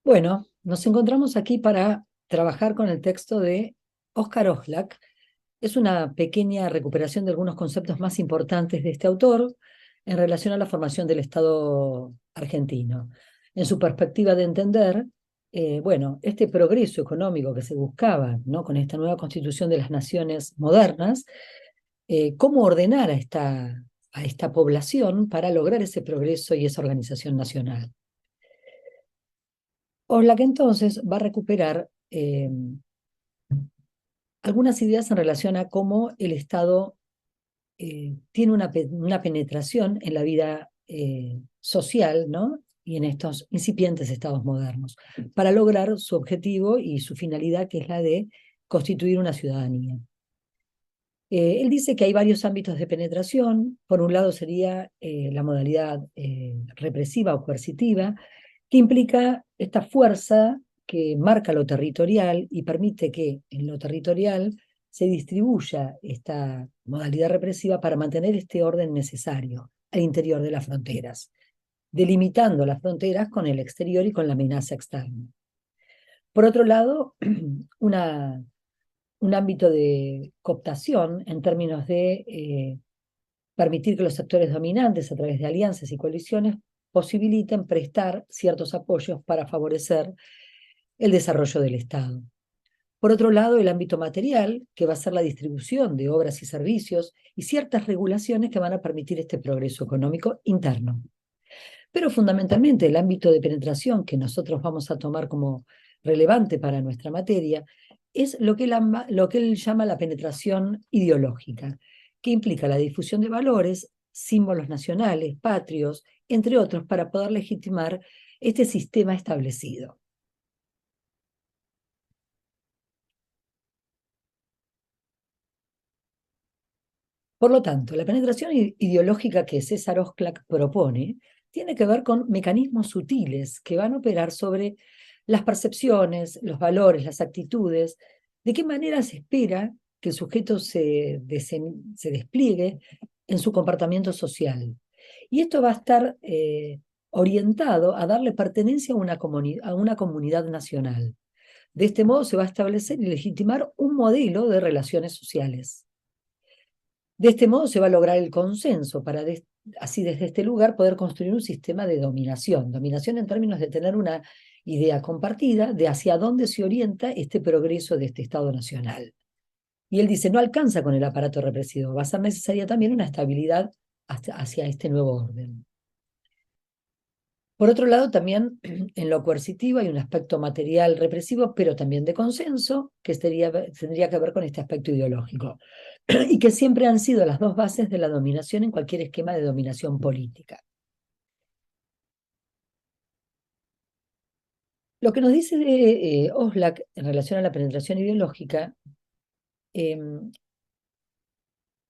Bueno, nos encontramos aquí para trabajar con el texto de Óscar Oslak. Es una pequeña recuperación de algunos conceptos más importantes de este autor en relación a la formación del Estado argentino. En su perspectiva de entender, bueno, este progreso económico que se buscaba, ¿no? Con esta nueva constitución de las naciones modernas, cómo ordenar a esta población para lograr ese progreso y esa organización nacional. Oslak entonces va a recuperar algunas ideas en relación a cómo el Estado tiene una penetración en la vida social, ¿no? Y en estos incipientes estados modernos, para lograr su objetivo y su finalidad, que es la de constituir una ciudadanía. Él dice que hay varios ámbitos de penetración. Por un lado sería la modalidad represiva o coercitiva, que implica esta fuerza que marca lo territorial y permite que en lo territorial se distribuya esta modalidad represiva para mantener este orden necesario al interior de las fronteras, delimitando las fronteras con el exterior y con la amenaza externa. Por otro lado, un ámbito de cooptación en términos de permitir que los sectores dominantes, a través de alianzas y coaliciones, posibiliten prestar ciertos apoyos para favorecer el desarrollo del Estado. Por otro lado, el ámbito material, que va a ser la distribución de obras y servicios y ciertas regulaciones que van a permitir este progreso económico interno. Pero fundamentalmente el ámbito de penetración que nosotros vamos a tomar como relevante para nuestra materia es lo que él llama la penetración ideológica, que implica la difusión de valores, símbolos nacionales, patrios, entre otros, para poder legitimar este sistema establecido. Por lo tanto, la penetración ideológica que César Oxlack propone tiene que ver con mecanismos sutiles que van a operar sobre las percepciones, los valores, las actitudes, de qué manera se espera que el sujeto se despliegue en su comportamiento social. Y esto va a estar orientado a darle pertenencia a una comunidad nacional. De este modo se va a establecer y legitimar un modelo de relaciones sociales. De este modo se va a lograr el consenso para así desde este lugar poder construir un sistema de dominación en términos de tener una idea compartida de hacia dónde se orienta este progreso de este Estado nacional. Y él dice, no alcanza con el aparato represivo, va a ser necesaria también una estabilidad hacia este nuevo orden. Por otro lado, también en lo coercitivo hay un aspecto material represivo, pero también de consenso, que tendría que ver con este aspecto ideológico, y que siempre han sido las dos bases de la dominación en cualquier esquema de dominación política. Lo que nos dice Oslak en relación a la penetración ideológica eh,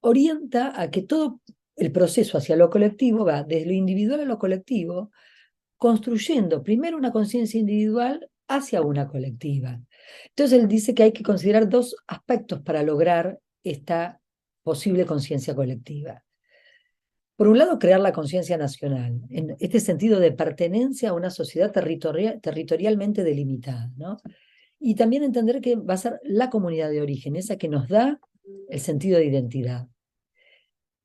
orienta a que todo el proceso hacia lo colectivo va desde lo individual a lo colectivo, construyendo primero una conciencia individual hacia una colectiva. Entonces él dice que hay que considerar dos aspectos para lograr esta posible conciencia colectiva. Por un lado, crear la conciencia nacional, en este sentido de pertenencia a una sociedad territorialmente delimitada, ¿no? Y también entender que va a ser la comunidad de origen, esa que nos da el sentido de identidad.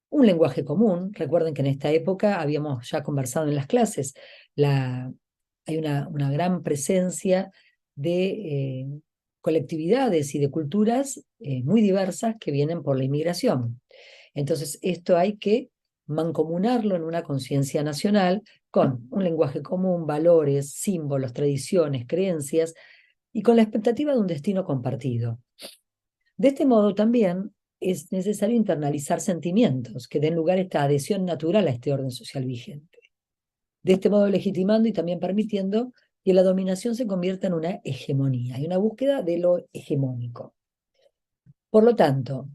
Un lenguaje común, recuerden que en esta época habíamos ya conversado en las clases, hay una gran presencia de colectividades y de culturas muy diversas que vienen por la inmigración. Entonces, esto hay que mancomunarlo en una conciencia nacional con un lenguaje común, valores, símbolos, tradiciones, creencias y con la expectativa de un destino compartido. De este modo también es necesario internalizar sentimientos que den lugar a esta adhesión natural a este orden social vigente. De este modo legitimando y también permitiendo que la dominación se convierta en una hegemonía y una búsqueda de lo hegemónico. Por lo tanto,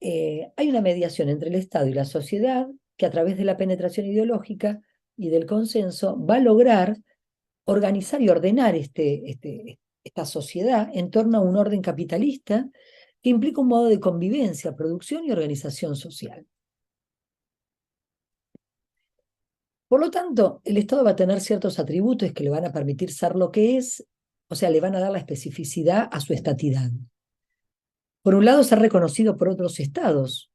hay una mediación entre el Estado y la sociedad que a través de la penetración ideológica y del consenso va a lograr organizar y ordenar esta sociedad en torno a un orden capitalista que implica un modo de convivencia, producción y organización social. Por lo tanto, el Estado va a tener ciertos atributos que le van a permitir ser lo que es, o sea, le van a dar la especificidad a su estatidad. Por un lado, ser reconocido por otros estados,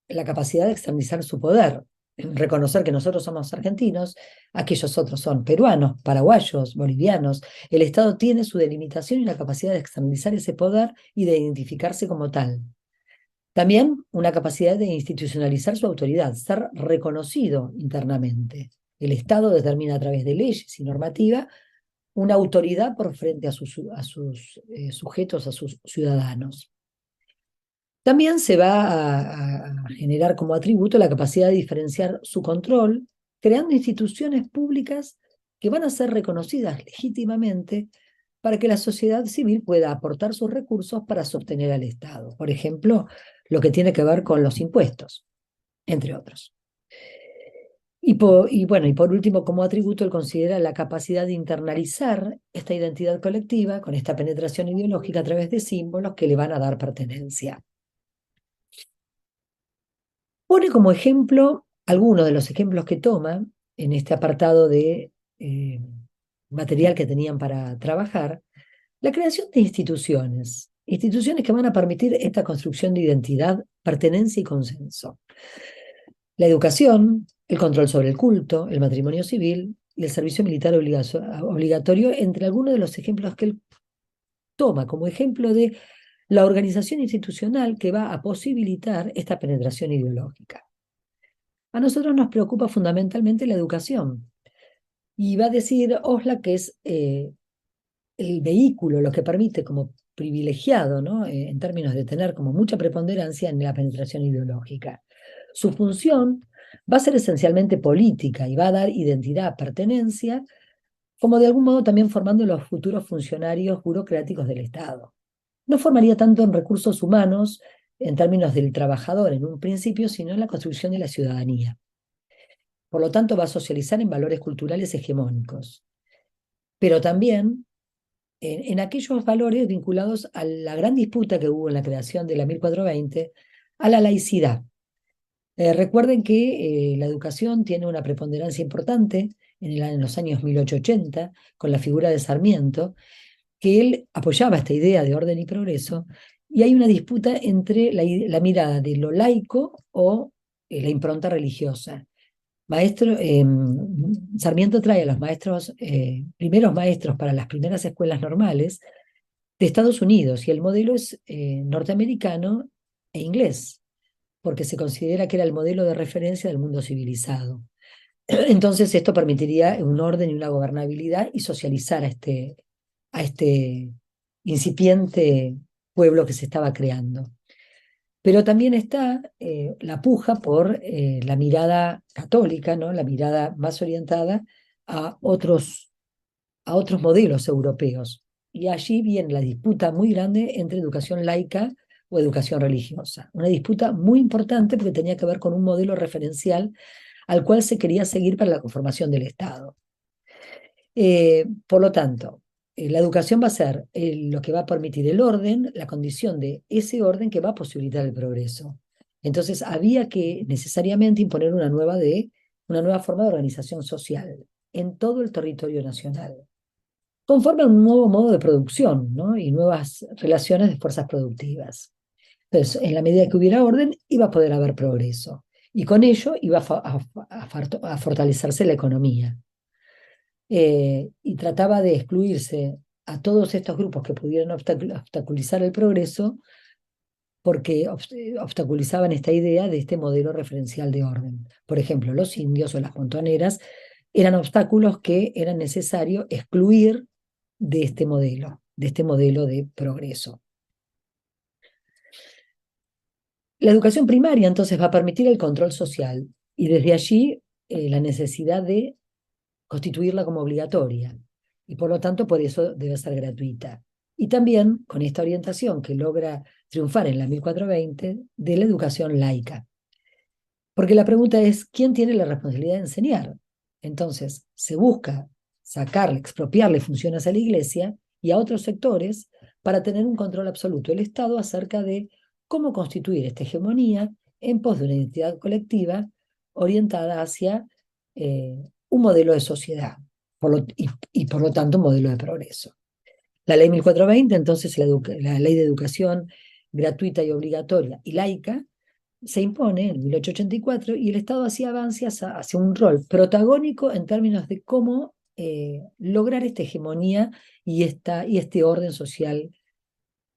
la capacidad de externalizar su poder, reconocer que nosotros somos argentinos, aquellos otros son peruanos, paraguayos, bolivianos. El Estado tiene su delimitación y la capacidad de externalizar ese poder y de identificarse como tal. También una capacidad de institucionalizar su autoridad, ser reconocido internamente. El Estado determina a través de leyes y normativa una autoridad por frente a sus sujetos, a sus ciudadanos. También se va a generar como atributo la capacidad de diferenciar su control, creando instituciones públicas que van a ser reconocidas legítimamente para que la sociedad civil pueda aportar sus recursos para sostener al Estado. Por ejemplo, lo que tiene que ver con los impuestos, entre otros. Y por último, como atributo, él considera la capacidad de internalizar esta identidad colectiva con esta penetración ideológica a través de símbolos que le van a dar pertenencia. Pone como ejemplo algunos de los ejemplos que toma en este apartado de material que tenían para trabajar, la creación de instituciones que van a permitir esta construcción de identidad, pertenencia y consenso. La educación, el control sobre el culto, el matrimonio civil y el servicio militar obligatorio, entre algunos de los ejemplos que él toma como ejemplo de la organización institucional que va a posibilitar esta penetración ideológica. A nosotros nos preocupa fundamentalmente la educación. Y va a decir Osla que es el vehículo, lo que permite como privilegiado, ¿no? En términos de tener como mucha preponderancia en la penetración ideológica. Su función va a ser esencialmente política y va a dar identidad, pertenencia, como de algún modo también formando los futuros funcionarios burocráticos del Estado. No formaría tanto en recursos humanos, en términos del trabajador en un principio, sino en la construcción de la ciudadanía. Por lo tanto, va a socializar en valores culturales hegemónicos, pero también en aquellos valores vinculados a la gran disputa que hubo en la creación de la 1420, a la laicidad. Recuerden que la educación tiene una preponderancia importante en los años 1880, con la figura de Sarmiento, que él apoyaba esta idea de orden y progreso, y hay una disputa entre la mirada de lo laico o la impronta religiosa. Sarmiento trae a los maestros, primeros maestros para las primeras escuelas normales de Estados Unidos, y el modelo es norteamericano e inglés, porque se considera que era el modelo de referencia del mundo civilizado. Entonces esto permitiría un orden y una gobernabilidad y socializar a este incipiente pueblo que se estaba creando. Pero también está la puja por la mirada católica, ¿no? La mirada más orientada a otros modelos europeos. Y allí viene la disputa muy grande entre educación laica o educación religiosa. Una disputa muy importante porque tenía que ver con un modelo referencial al cual se quería seguir para la conformación del Estado. Por lo tanto, la educación va a ser lo que va a permitir el orden, la condición de ese orden que va a posibilitar el progreso. Entonces, había que necesariamente imponer una nueva forma de organización social en todo el territorio nacional, conforme a un nuevo modo de producción, ¿no? Y nuevas relaciones de fuerzas productivas. Entonces, en la medida que hubiera orden, iba a poder haber progreso. Y con ello iba a fortalecerse la economía. Y trataba de excluirse a todos estos grupos que pudieran obstaculizar el progreso, porque obstaculizaban esta idea de este modelo referencial de orden. Por ejemplo, los indios o las montoneras eran obstáculos que era necesario excluir de este modelo de progreso. La educación primaria entonces va a permitir el control social y desde allí la necesidad de constituirla como obligatoria, y por lo tanto por eso debe ser gratuita. Y también con esta orientación que logra triunfar en la 1420 de la educación laica. Porque la pregunta es, ¿quién tiene la responsabilidad de enseñar? Entonces, se busca sacarle, expropiarle funciones a la Iglesia y a otros sectores para tener un control absoluto del Estado acerca de cómo constituir esta hegemonía en pos de una identidad colectiva orientada hacia un modelo de sociedad y por lo tanto un modelo de progreso. La ley 1420, entonces la ley de educación gratuita y obligatoria y laica, se impone en 1884 y el Estado así avanza hacia un rol protagónico en términos de cómo lograr esta hegemonía y este orden social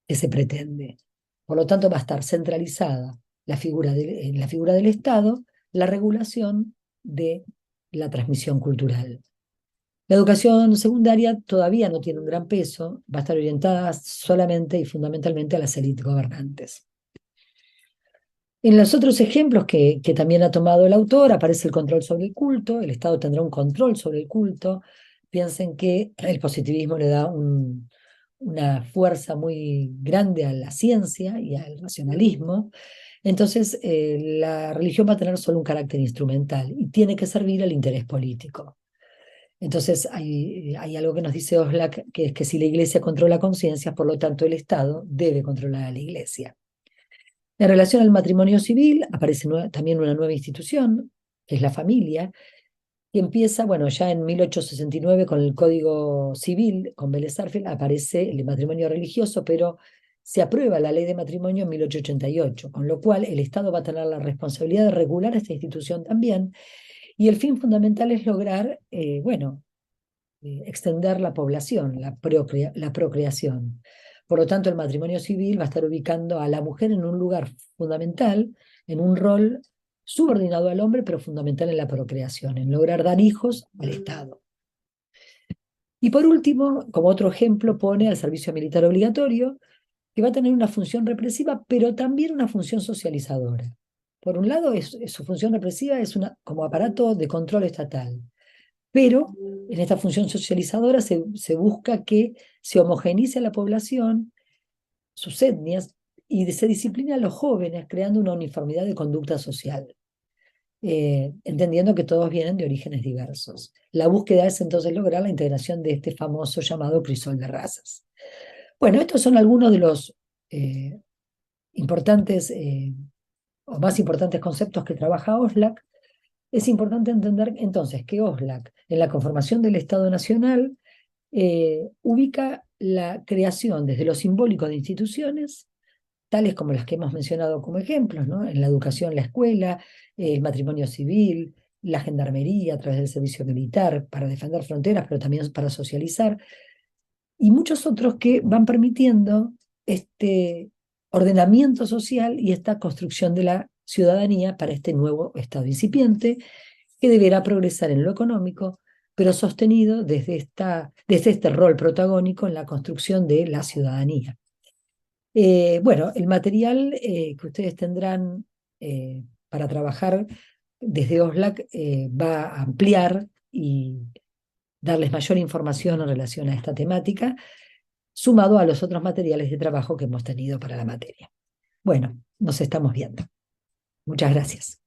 que se pretende. Por lo tanto, va a estar centralizada en la figura del Estado la regulación de la transmisión cultural. La educación secundaria todavía no tiene un gran peso, va a estar orientada solamente y fundamentalmente a las élites gobernantes. En los otros ejemplos que también ha tomado el autor aparece el control sobre el culto, el Estado tendrá un control sobre el culto. Piensen que el positivismo le da una fuerza muy grande a la ciencia y al racionalismo. Entonces, la religión va a tener solo un carácter instrumental y tiene que servir al interés político. Entonces, hay algo que nos dice Oslak, que es que si la Iglesia controla conciencias, por lo tanto el Estado debe controlar a la Iglesia. En relación al matrimonio civil, aparece también una nueva institución, que es la familia, que empieza, bueno, ya en 1869 con el Código Civil, con Vélez Sarsfield, aparece el matrimonio religioso, pero se aprueba la ley de matrimonio en 1888, con lo cual el Estado va a tener la responsabilidad de regular esta institución también, y el fin fundamental es lograr, extender la población, la procreación. Por lo tanto, el matrimonio civil va a estar ubicando a la mujer en un lugar fundamental, en un rol subordinado al hombre, pero fundamental en la procreación, en lograr dar hijos al Estado. Y por último, como otro ejemplo, pone al servicio militar obligatorio, que va a tener una función represiva, pero también una función socializadora. Por un lado, su función represiva es como aparato de control estatal, pero en esta función socializadora se busca que se homogenice la población, sus etnias, y se disciplina a los jóvenes, creando una uniformidad de conducta social, entendiendo que todos vienen de orígenes diversos. La búsqueda es entonces lograr la integración de este famoso llamado crisol de razas. Bueno, estos son algunos de los importantes o más importantes conceptos que trabaja Oslak. Es importante entender entonces que Oslak, en la conformación del Estado Nacional, ubica la creación desde lo simbólico de instituciones, tales como las que hemos mencionado como ejemplos, ¿no? En la educación, la escuela, el matrimonio civil, la gendarmería a través del servicio militar para defender fronteras, pero también para socializar, y muchos otros que van permitiendo este ordenamiento social y esta construcción de la ciudadanía para este nuevo Estado incipiente que deberá progresar en lo económico, pero sostenido desde este rol protagónico en la construcción de la ciudadanía. Bueno, el material que ustedes tendrán para trabajar desde Oslak va a ampliar y darles mayor información en relación a esta temática, sumado a los otros materiales de trabajo que hemos tenido para la materia. Bueno, nos estamos viendo. Muchas gracias.